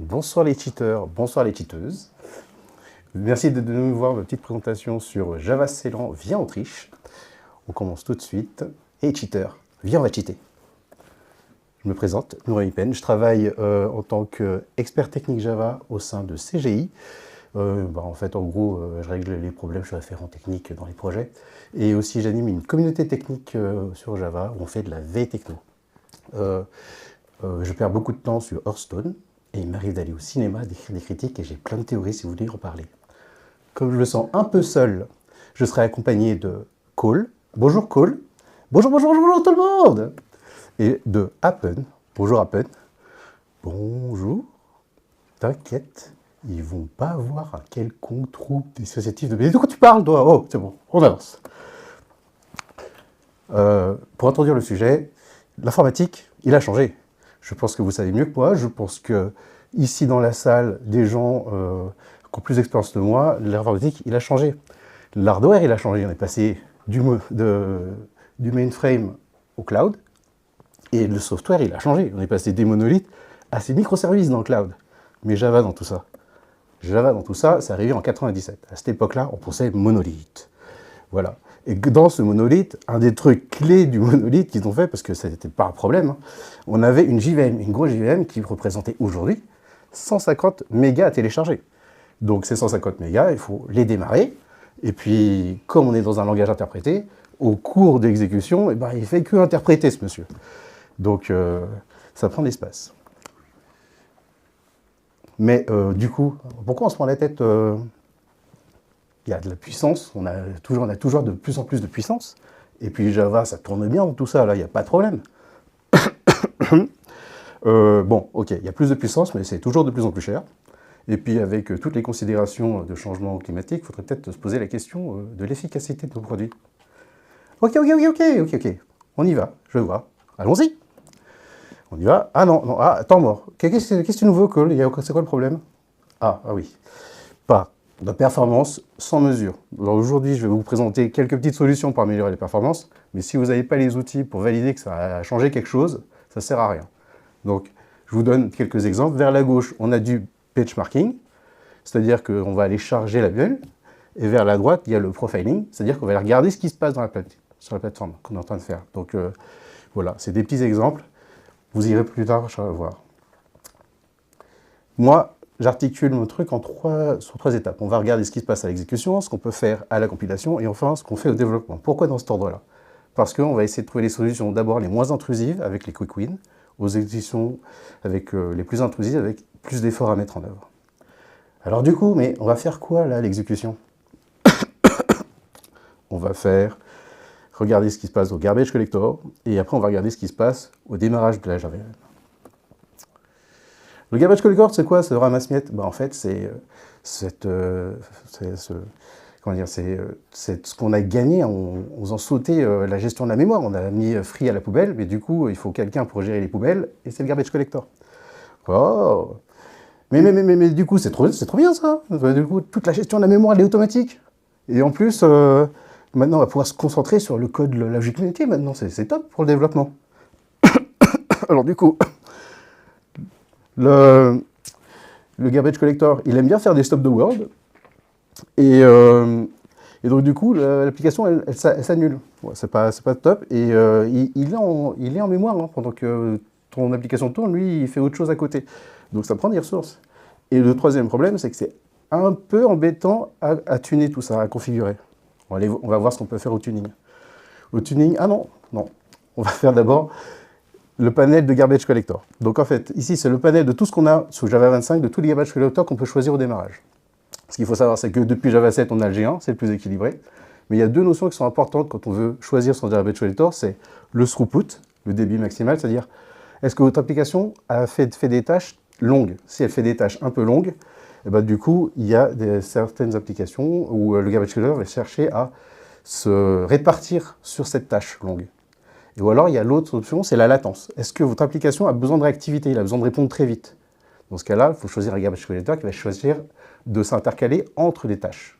Bonsoir les cheaters, bonsoir les cheateuses. Merci de nous voir ma petite présentation sur Java Ceylan, viens Autriche. On commence tout de suite. Et cheater, viens on va cheater. Je me présente, Nourami Pen, je travaille en tant qu'expert technique Java au sein de CGI. En fait, en gros, je règle les problèmes, je suis référent technique dans les projets. Et aussi, j'anime une communauté technique sur Java où on fait de la veille techno. Je perds beaucoup de temps sur Hearthstone et il m'arrive d'aller au cinéma, d'écrire des critiques et j'ai plein de théories si vous voulez en parler. Comme je me sens un peu seul, je serai accompagné de Cole. Bonjour Cole. Bonjour, bonjour, bonjour tout le monde. Et de Appen. Bonjour Appen. Bonjour. T'inquiète, ils vont pas avoir un quelconque trouble dissociatif de... Mais de quoi tu parles toi? Oh, c'est bon, on avance. Pour introduire le sujet, l'informatique, il a changé. Je pense que vous savez mieux que moi. Je pense que ici dans la salle, des gens qui ont plus d'expérience que moi, l'informatique, il a changé. L'hardware, il a changé. On est passé du mainframe au cloud. Et le software, il a changé. On est passé des monolithes à ces microservices dans le cloud. Mais Java dans tout ça. Java dans tout ça, c'est arrivé en 97. À cette époque-là, on pensait monolithe. Voilà. Et dans ce monolithe, un des trucs clés du monolithe qu'ils ont fait, parce que ça n'était pas un problème, hein, on avait une JVM, une grosse JVM qui représentait aujourd'hui 150 mégas à télécharger. Donc ces 150 mégas, il faut les démarrer. Et puis, comme on est dans un langage interprété, au cours de l'exécution, il ne fait que interpréter ce monsieur. Donc ça prend de l'espace. Mais du coup, pourquoi on se prend la tête il y a de la puissance, on a toujours de plus en plus de puissance. Et puis Java, ça tourne bien, tout ça, là, il n'y a pas de problème. Bon, ok, il y a plus de puissance, mais c'est toujours de plus en plus cher. Et puis avec toutes les considérations de changement climatique, il faudrait peut-être se poser la question de l'efficacité de nos produits. Ok, on y va, je vois. Allons-y. On y va. Ah non, non, ah, temps mort. Qu'est-ce que tu nous veux, Cole? C'est quoi le problème? Ah oui. Pas de performance sans mesure. Alors aujourd'hui, je vais vous présenter quelques petites solutions pour améliorer les performances, mais si vous n'avez pas les outils pour valider que ça a changé quelque chose, ça ne sert à rien. Donc, je vous donne quelques exemples. Vers la gauche, on a du benchmarking, c'est-à-dire qu'on va aller charger la bulle, et vers la droite, il y a le profiling, c'est-à-dire qu'on va aller regarder ce qui se passe sur la plateforme qu'on est en train de faire. Donc, voilà, c'est des petits exemples. Vous irez plus tard voir. Moi, j'articule mon truc sur trois étapes. On va regarder ce qui se passe à l'exécution, ce qu'on peut faire à la compilation, et enfin, ce qu'on fait au développement. Pourquoi dans cet ordre-là? Parce qu'on va essayer de trouver les solutions d'abord les moins intrusives, avec les quick wins, aux exécutions avec les plus intrusives, avec plus d'efforts à mettre en œuvre. Alors du coup, mais on va faire quoi là à l'exécution? On va regarder ce qui se passe au garbage collector, et après on va regarder ce qui se passe au démarrage de la JVM. Le garbage collector, c'est quoi ce ramasse-miettes? En fait, c'est ce qu'on a gagné en faisant sauter la gestion de la mémoire. On a mis free à la poubelle, mais du coup, il faut quelqu'un pour gérer les poubelles, et c'est le garbage collector. Oh, mais du coup, c'est trop bien ça. Du coup, toute la gestion de la mémoire, elle est automatique. Et en plus, maintenant, on va pouvoir se concentrer sur le code Logic Unity. Maintenant, c'est top pour le développement. Alors du coup, le garbage collector, il aime bien faire des stop the world. Et donc du coup, l'application, elle s'annule. Ouais, c'est pas top. Et il est en mémoire, hein, pendant que ton application tourne, lui, il fait autre chose à côté. Donc ça prend des ressources. Et le troisième problème, c'est que c'est un peu embêtant à tuner tout ça, à configurer. On va voir ce qu'on peut faire au tuning. Au tuning, ah non. On va faire d'abord le panel de garbage collector. Donc en fait, ici, c'est le panel de tout ce qu'on a sous Java 25, de tous les garbage collectors qu'on peut choisir au démarrage. Ce qu'il faut savoir, c'est que depuis Java 7, on a le G1, c'est le plus équilibré. Mais il y a deux notions qui sont importantes quand on veut choisir son garbage collector, c'est le throughput, le débit maximal, c'est-à-dire, est-ce que votre application a fait des tâches longues? Si elle fait des tâches un peu longues, du coup, il y a certaines applications où le garbage collector va chercher à se répartir sur cette tâche longue. Et ou alors, il y a l'autre option, c'est la latence. Est-ce que votre application a besoin de réactivité? Il a besoin de répondre très vite. Dans ce cas-là, il faut choisir un garbage collector qui va choisir de s'intercaler entre les tâches.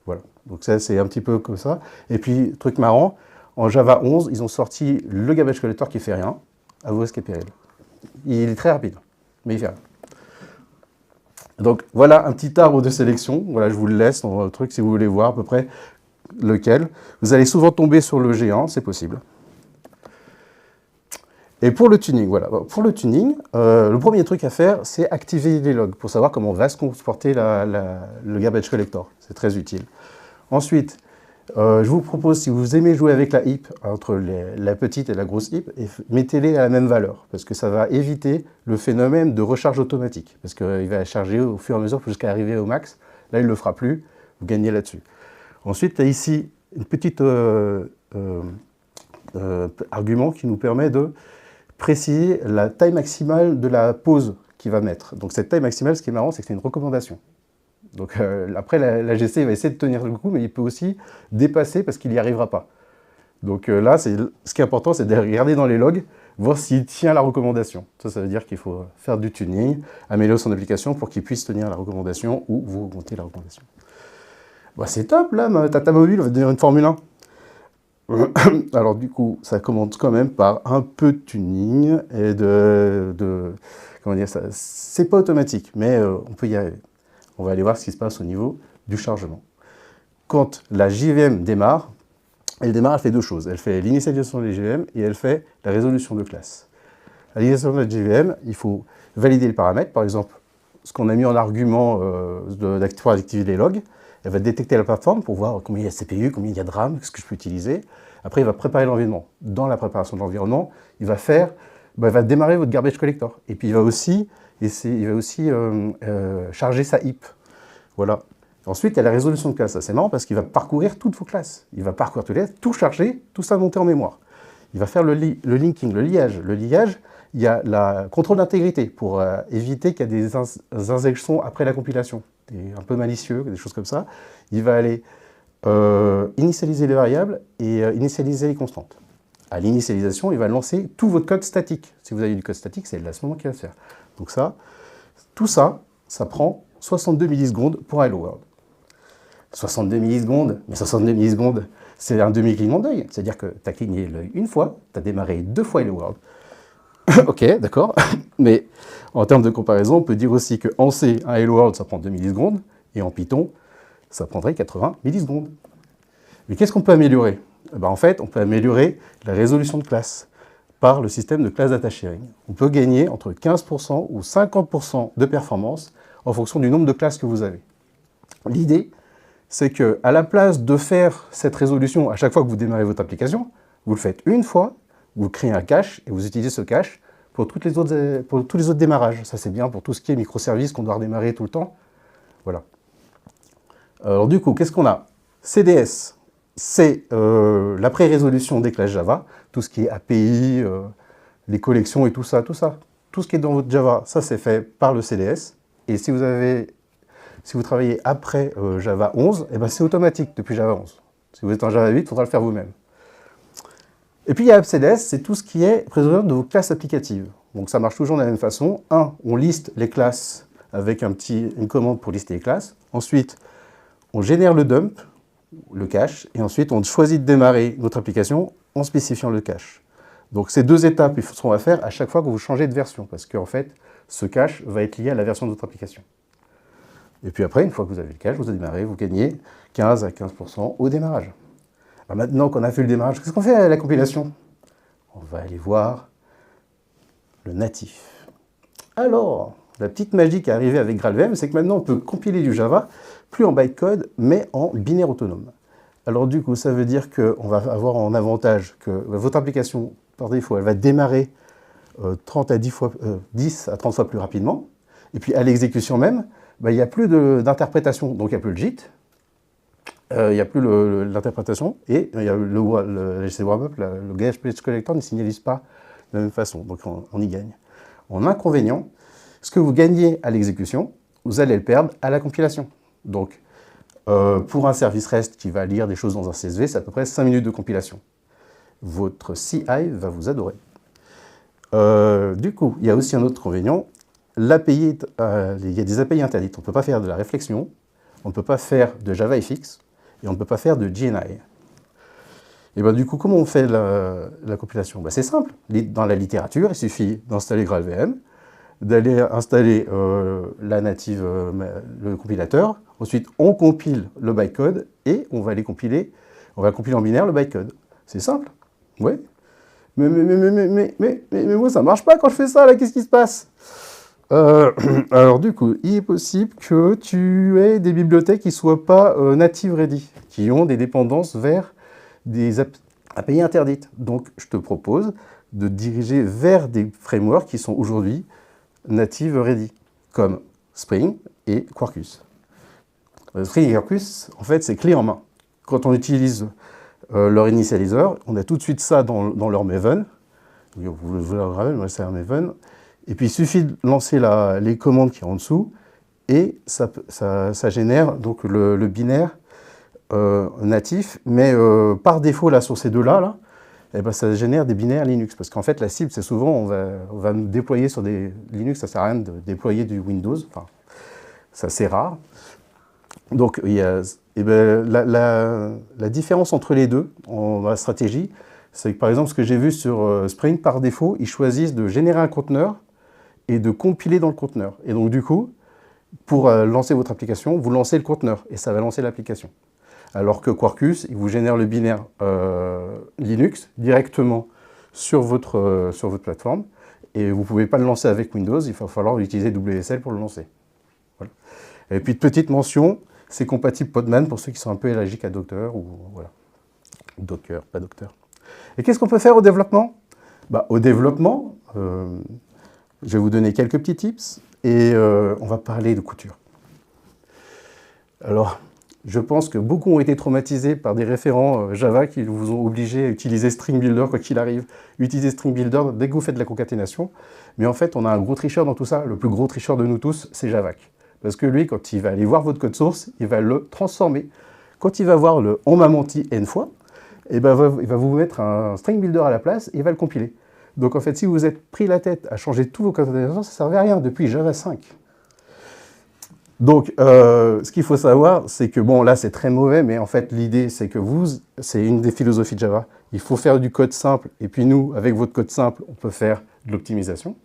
Voilà. Donc ça, c'est un petit peu comme ça. Et puis, truc marrant, en Java 11, ils ont sorti le garbage collector qui fait rien, à vos risques et périls. Il est très rapide, mais il fait rien. Donc voilà un petit arbre de sélection. Voilà, je vous le laisse dans le truc si vous voulez voir à peu près lequel. Vous allez souvent tomber sur le G1, c'est possible. Et pour le tuning, voilà. Pour le tuning, le premier truc à faire, c'est activer les logs pour savoir comment va se comporter le garbage collector. C'est très utile. Ensuite, je vous propose, si vous aimez jouer avec la heap, entre la petite et la grosse heap, mettez-les à la même valeur, parce que ça va éviter le phénomène de recharge automatique, parce qu'il va charger au fur et à mesure jusqu'à arriver au max. Là, il ne le fera plus, vous gagnez là-dessus. Ensuite, il y a ici une petite argument qui nous permet de préciser la taille maximale de la pause qu'il va mettre. Donc cette taille maximale, ce qui est marrant, c'est que c'est une recommandation. Donc après, la GC va essayer de tenir le coup, mais il peut aussi dépasser parce qu'il n'y arrivera pas. Donc là, ce qui est important, c'est de regarder dans les logs, voir s'il tient la recommandation. Ça veut dire qu'il faut faire du tuning, améliorer son application pour qu'il puisse tenir la recommandation ou vous augmenter la recommandation. Bah, c'est top, là, ma Tata Mobile va devenir une Formule 1. Alors du coup, ça commence quand même par un peu de tuning et comment dire ça, c'est pas automatique, mais on peut y arriver. On va aller voir ce qui se passe au niveau du chargement. Quand la JVM démarre, elle fait deux choses. Elle fait l'initialisation de la JVM et elle fait la résolution de classe. À l'initialisation de la JVM, il faut valider les paramètres. Par exemple, ce qu'on a mis en argument pour activer les logs. Elle va détecter la plateforme pour voir combien il y a de CPU, combien il y a de RAM, ce que je peux utiliser. Après, il va préparer l'environnement. Dans la préparation de l'environnement, il va démarrer votre garbage collector. Et puis, il va aussi charger sa heap. Voilà. Ensuite, il y a la résolution de classe. Ça, c'est marrant parce qu'il va parcourir toutes vos classes. Il va parcourir toutes les classes, tout charger, tout ça monter en mémoire. Il va faire le linking, le liage. Le liage, il y a le contrôle d'intégrité pour éviter qu'il y ait des injections après la compilation. Un peu malicieux, des choses comme ça. Il va aller initialiser les variables et initialiser les constantes. À l'initialisation, il va lancer tout votre code statique. Si vous avez du code statique, c'est à ce moment qu'il va se faire. Donc tout ça, ça prend 62 millisecondes pour Hello World. 62 millisecondes, mais 62 millisecondes, c'est un demi-clignement d'œil. C'est-à-dire que tu as cligné l'œil une fois, tu as démarré 2 fois Hello World. Ok, d'accord, mais en termes de comparaison, on peut dire aussi qu'en C, un Hello World, ça prend 2 millisecondes, et en Python, ça prendrait 80 millisecondes. Mais qu'est-ce qu'on peut améliorer? En fait, on peut améliorer la résolution de classe par le système de class data sharing. On peut gagner entre 15% ou 50% de performance en fonction du nombre de classes que vous avez. L'idée, c'est qu'à la place de faire cette résolution à chaque fois que vous démarrez votre application, vous le faites une fois, vous créez un cache et vous utilisez ce cache pour tous les autres démarrages. Ça, c'est bien pour tout ce qui est microservices qu'on doit redémarrer tout le temps. Voilà. Alors du coup, qu'est-ce qu'on a? CDS, c'est la pré-résolution des classes Java, tout ce qui est API, les collections et tout ça. Tout ce qui est dans votre Java, ça c'est fait par le CDS. Et si vous travaillez après Java 11, eh ben, c'est automatique depuis Java 11. Si vous êtes en Java 8, il faudra le faire vous-même. Et puis il y a AppCDS, c'est tout ce qui est présenté de vos classes applicatives. Donc ça marche toujours de la même façon. On liste les classes avec une commande pour lister les classes. Ensuite, on génère le dump, le cache, et ensuite on choisit de démarrer notre application en spécifiant le cache. Donc ces deux étapes, ils seront à faire à chaque fois que vous changez de version, parce qu'en fait, ce cache va être lié à la version de votre application. Et puis après, une fois que vous avez le cache, vous démarrez, vous gagnez 15 à 15% au démarrage. Alors maintenant qu'on a fait le démarrage, qu'est-ce qu'on fait à la compilation? On va aller voir le natif. Alors, la petite magie qui est arrivée avec GraalVM, c'est que maintenant on peut compiler du Java, plus en bytecode, mais en binaire autonome. Alors du coup, ça veut dire qu'on va avoir en avantage que votre application, par défaut, elle va démarrer 10 à 30 fois plus rapidement. Et puis à l'exécution même, il n'y a plus d'interprétation, donc il n'y a plus le JIT, il n'y a plus l'interprétation, et il y a le GC Warmup, le garbage collector ne signalise pas de la même façon, donc on y gagne. En inconvénient, ce que vous gagnez à l'exécution, vous allez le perdre à la compilation. Donc, pour un service REST qui va lire des choses dans un CSV, c'est à peu près 5 minutes de compilation. Votre CI va vous adorer. Du coup, il y a aussi un autre inconvénient. L'API, il y a des API interdites. On ne peut pas faire de la réflexion, on ne peut pas faire de JavaFX, et on ne peut pas faire de GNI. Et du coup, comment on fait la compilation? C'est simple. Dans la littérature, il suffit d'installer GraalVM, d'aller installer la native, le compilateur. Ensuite, on compile le bytecode et on va compiler en binaire le bytecode. C'est simple. Ouais. Mais moi, ça marche pas quand je fais ça, là, qu'est-ce qui se passe? Alors du coup, il est possible que tu aies des bibliothèques qui ne soient pas native ready, qui ont des dépendances vers des API interdites. Donc je te propose de diriger vers des frameworks qui sont aujourd'hui native ready, comme Spring et Quarkus. Spring et Quarkus, en fait, c'est clé en main. Quand on utilise leur initialiseur, on a tout de suite ça dans leur Maven. Vous le rappelez, moi c'est un Maven. Et puis il suffit de lancer les commandes qui sont en dessous et ça génère donc le binaire natif. Mais par défaut, là, sur ces deux-là, là, eh ben, ça génère des binaires Linux. Parce qu'en fait, la cible, c'est souvent, on va déployer sur des Linux, ça ne sert à rien de déployer du Windows. Enfin, ça c'est rare. Donc, il y a, eh ben, la différence entre les deux, dans la stratégie, c'est que par exemple, ce que j'ai vu sur Spring, par défaut, ils choisissent de générer un conteneur et de compiler dans le conteneur. Et donc, du coup, pour lancer votre application, vous lancez le conteneur et ça va lancer l'application. Alors que Quarkus, il vous génère le binaire Linux directement sur votre plateforme et vous ne pouvez pas le lancer avec Windows, il va falloir utiliser WSL pour le lancer. Voilà. Et puis, petite mention, c'est compatible Podman pour ceux qui sont un peu allergiques à Docker ou voilà. Docker, pas Docteur. Et qu'est-ce qu'on peut faire au développement? Au développement, je vais vous donner quelques petits tips et on va parler de couture. Alors, je pense que beaucoup ont été traumatisés par des référents Java qui vous ont obligé à utiliser String Builder quoi qu'il arrive. Utilisez String Builder dès que vous faites de la concaténation. Mais en fait, on a un gros tricheur dans tout ça. Le plus gros tricheur de nous tous, c'est Javac. Parce que lui, quand il va aller voir votre code source, il va le transformer. Quand il va voir le « on m'a menti n fois », il va vous mettre un String Builder à la place et il va le compiler. Donc en fait, si vous vous êtes pris la tête à changer tous vos concaténations, ça ne servait à rien depuis Java 5. Donc, ce qu'il faut savoir, c'est que, bon, là, c'est très mauvais, mais en fait, l'idée, c'est que c'est une des philosophies de Java. Il faut faire du code simple, et puis nous, avec votre code simple, on peut faire de l'optimisation.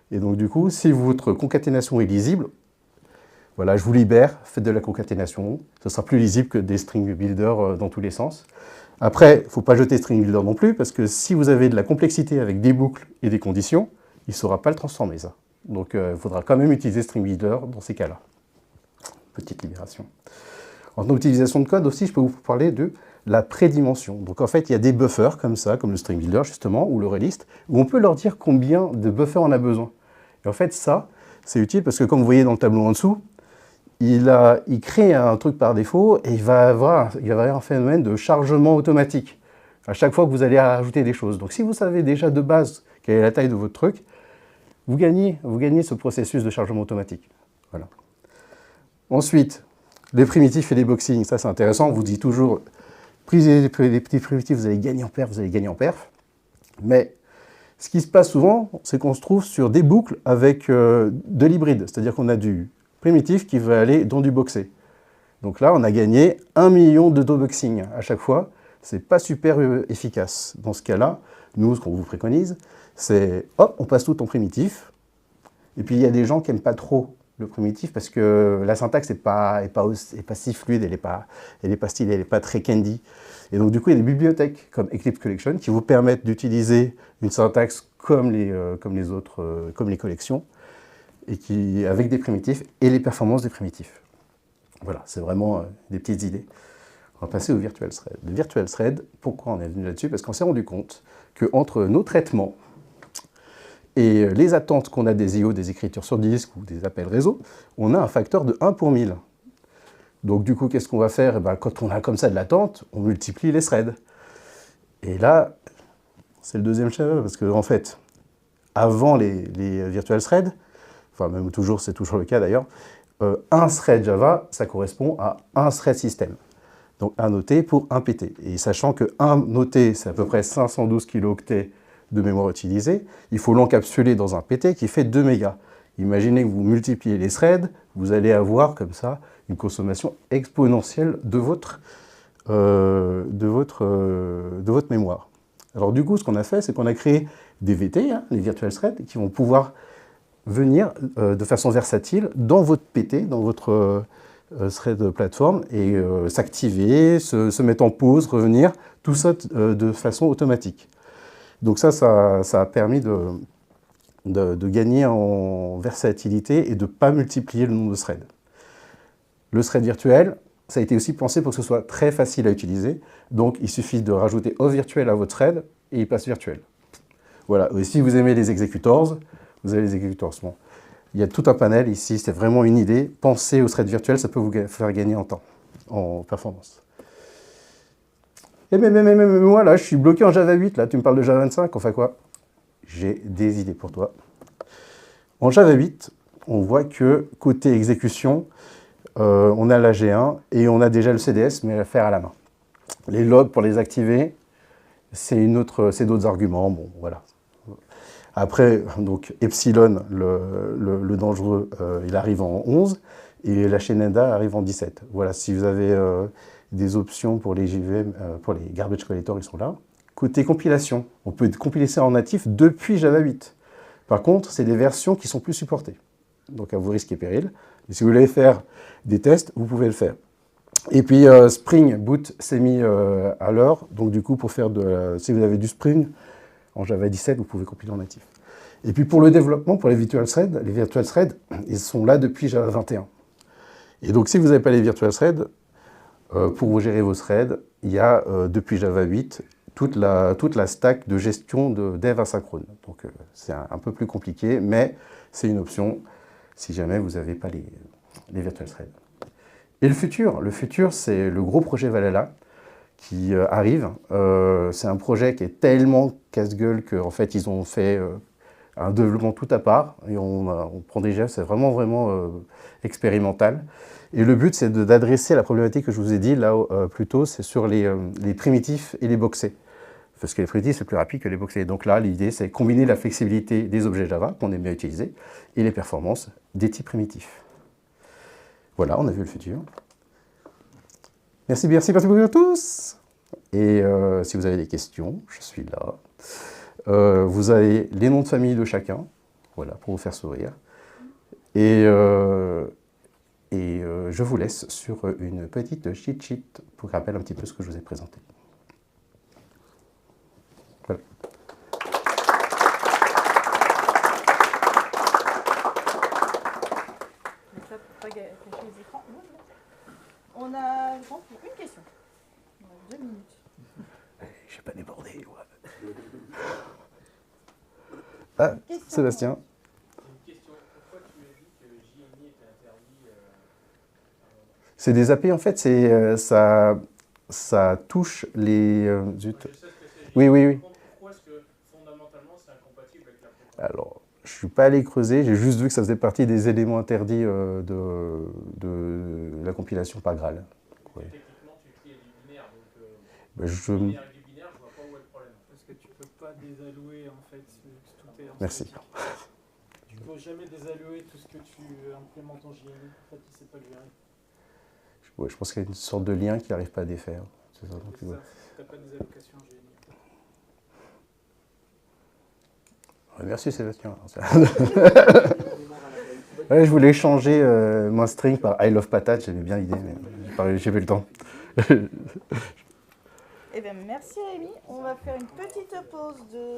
Et donc, du coup, si votre concaténation est lisible, voilà, je vous libère, faites de la concaténation. Ce sera plus lisible que des string builders dans tous les sens. Après, il ne faut pas jeter string builder non plus, parce que si vous avez de la complexité avec des boucles et des conditions, il ne saura pas le transformer, ça. Donc, il faudra quand même utiliser string builder dans ces cas-là. Petite libération. En utilisation de code aussi, je peux vous parler de la prédimension. Donc en fait, il y a des buffers comme ça, comme le string builder justement, ou le relist, où on peut leur dire combien de buffers on a besoin. Et en fait, ça, c'est utile parce que comme vous voyez dans le tableau en dessous, il crée un truc par défaut et il va y avoir un phénomène de chargement automatique à chaque fois que vous allez rajouter des choses. Donc si vous savez déjà de base quelle est la taille de votre truc, vous gagnez ce processus de chargement automatique. Voilà. Ensuite, les primitifs et les boxings, ça c'est intéressant, on vous dit toujours, prisez les petits primitifs, vous allez gagner en perf, vous allez gagner en perf. Mais ce qui se passe souvent, c'est qu'on se trouve sur des boucles avec de l'hybride, c'est-à-dire qu'on a du primitif qui va aller dans du boxé. Donc là, on a gagné 1 million d'autoboxing à chaque fois, c'est pas super efficace. Dans ce cas-là, nous, ce qu'on vous préconise, c'est, hop, on passe tout en primitif, et puis il y a des gens qui n'aiment pas trop le primitif parce que la syntaxe n'est pas si fluide, elle n'est pas stylée, elle n'est pas très candy. Et donc du coup, il y a des bibliothèques comme Eclipse Collection qui vous permettent d'utiliser une syntaxe comme les collections, et avec des primitifs et les performances des primitifs. Voilà, c'est vraiment des petites idées. On va passer au virtual thread. Le virtual thread, pourquoi on est venu là-dessus? Parce qu'on s'est rendu compte qu'entre nos traitements et les attentes qu'on a des IO, des écritures sur disque ou des appels réseau, on a un facteur de 1 pour 1000. Donc du coup, qu'est-ce qu'on va faire? Quand on a comme ça de l'attente, on multiplie les threads. Et là, c'est le deuxième chef, parce qu'en fait, avant les virtual threads, enfin même toujours, c'est toujours le cas d'ailleurs, un thread Java, ça correspond à un thread système. Donc un OT pour un PT. Et sachant que un OT, c'est à peu près 512 kilooctets de mémoire utilisée, il faut l'encapsuler dans un PT qui fait 2 mégas. Imaginez que vous multipliez les threads, vous allez avoir comme ça une consommation exponentielle de votre mémoire. Alors du coup, ce qu'on a fait, c'est qu'on a créé des VT, les virtual threads, qui vont pouvoir venir de façon versatile dans votre PT, dans votre thread plateforme, et s'activer, se mettre en pause, revenir, tout ça de façon automatique. Donc ça a permis de gagner en versatilité et de ne pas multiplier le nombre de threads. Le thread virtuel, ça a été aussi pensé pour que ce soit très facile à utiliser. Donc il suffit de rajouter off virtuel à votre thread et il passe virtuel. Voilà. Et si vous aimez les executors, vous avez les executors. Bon. Il y a tout un panel ici, c'est vraiment une idée. Pensez au thread virtuel, ça peut vous faire gagner en temps, en performance. Et mais moi là, je suis bloqué en Java 8, là, tu me parles de Java 25, on fait quoi? J'ai des idées pour toi. En Java 8, on voit que côté exécution, on a la G1 et on a déjà le CDS, mais à faire à la main. Les logs, pour les activer, c'est d'autres arguments. Bon, voilà. Après, donc, Epsilon, le dangereux, il arrive en 11 et la Shenandoah arrive en 17. Voilà, si vous avez des options pour les JVM, pour les garbage collectors, ils sont là. Côté compilation, on peut compiler ça en natif depuis Java 8. Par contre, c'est des versions qui sont plus supportées. Donc, à vos risques et périls. Et si vous voulez faire des tests, vous pouvez le faire. Et puis, Spring Boot s'est mis à l'heure. Donc, du coup, pour faire si vous avez du Spring, en Java 17, vous pouvez compiler en natif. Et puis, pour le développement, pour les virtual threads, ils sont là depuis Java 21. Et donc, si vous n'avez pas les virtual threads, pour vous gérer vos threads, il y a, depuis Java 8, toute la stack de gestion de dev asynchrone. Donc, c'est un peu plus compliqué, mais c'est une option si jamais vous n'avez pas les virtual threads. Et le futur, c'est le gros projet Valhalla qui arrive. C'est un projet qui est tellement casse-gueule qu'en fait, ils ont fait un développement tout à part. Et on prend des gestes, c'est vraiment expérimental. Et le but, c'est d'adresser la problématique que je vous ai dit là plus tôt, c'est sur les primitifs et les boxés. Parce que les primitifs, c'est plus rapide que les boxés. Donc là, l'idée, c'est combiner la flexibilité des objets Java, qu'on aime bien utiliser, et les performances des types primitifs. Voilà, on a vu le futur. Merci beaucoup à tous. Et si vous avez des questions, je suis là. Vous avez les noms de famille de chacun, voilà, pour vous faire sourire. Et je vous laisse sur une petite cheat sheet pour rappeler un petit peu ce que je vous ai présenté. Voilà. Ça pour pas cacher les écrans. On a je pense, une question. On a 2 minutes. Je n'ai pas débordé. Ouais. Ah, Sébastien. Une question. Pourquoi tu as dit que JNI était interdit C'est des API, en fait, ça touche les... zut. Je sais ce que c'est. Oui. Pourquoi est-ce que fondamentalement c'est incompatible avec la fréquence? Alors, je ne suis pas allé creuser, j'ai juste vu que ça faisait partie des éléments interdits de la compilation par Graal. Ouais. Techniquement, tu utilises du binaire, donc Je... du binaire, je vois pas où est le problème. Parce que tu peux pas désallouer en fait tout est en Merci. statique. Tu peux jamais désallouer tout ce que tu implémentes en JNI. En fait, il sait pas le gérer. Ouais, je pense qu'il y a une sorte de lien qu'il n'arrive pas à défaire. C'est ça, donc, C'est ouais. ça, t'as pas des allocations en JNI. Ouais, merci Sébastien. Ouais, je voulais changer mon string par I love patate, j'aimais bien l'idée, mais j'ai pas eu le temps. Eh bien, merci Rémi. On va faire une petite pause de